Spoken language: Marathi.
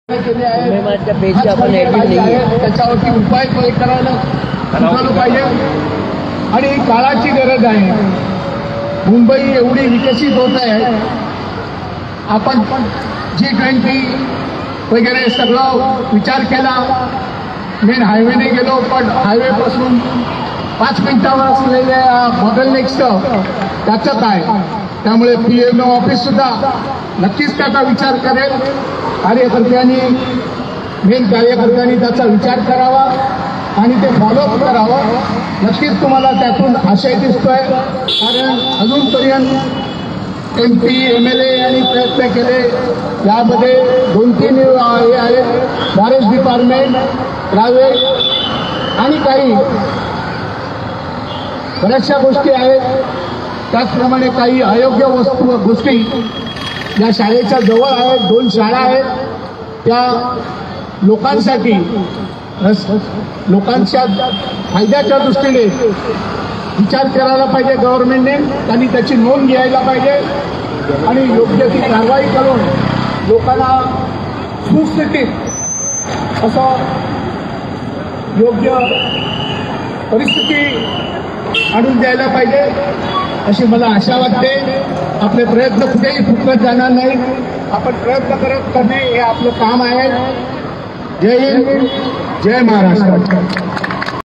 पेजची आपण एडिट आहे त्याच्यावरती उपाय करायला पाहिजे आणि काळाची गरज आहे। मुंबई एवढी विकसित होत आहे, आपण G20 वगैरे सगळं विचार केला, मेन हायवेने गेलो, पण हायवे पासून 5 मिनिटावर असलेल्या बॉटलनेक्सचं त्याचं काय, त्यामुळे PMO ऑफिस सुद्धा नक्कीच त्याचा विचार करेल। मेन कार्यकर्त्यांनी त्याचा विचार करावा आणि ते फॉलोअप करावं। नक्कीच तुम्हाला त्यातून आशय दिसतोय, कारण अजूनपर्यंत MP MLA यांनी प्रयत्न केले, यामध्ये 2-3 हे आहेत, फॉरेस्ट डिपार्टमेंट, प्रायव्हेट आणि काही बऱ्याचशा गोष्टी आहेत। त्याचप्रमाणे काही अयोग्य गोष्टी या शाळेच्या जवळ आहेत, 2 शाळा आहेत, त्या लोकांसाठी लोकांच्या फायद्याच्या दृष्टीने विचार करायला पाहिजे गव्हर्नमेंटने, त्यांनी त्याची नोंद घ्यायला पाहिजे आणि योग्य ती कारवाई करून लोकांना सुस्थितीत असं योग्य परिस्थिती आणून द्यायला पाहिजे, अशी मला आशा वाटते। आपले प्रयत्न कुठेही फुकट जाणार नाही, आपण प्रयत्न करणे हे आपलं काम आहे। जय हिंद, जय महाराष्ट्र।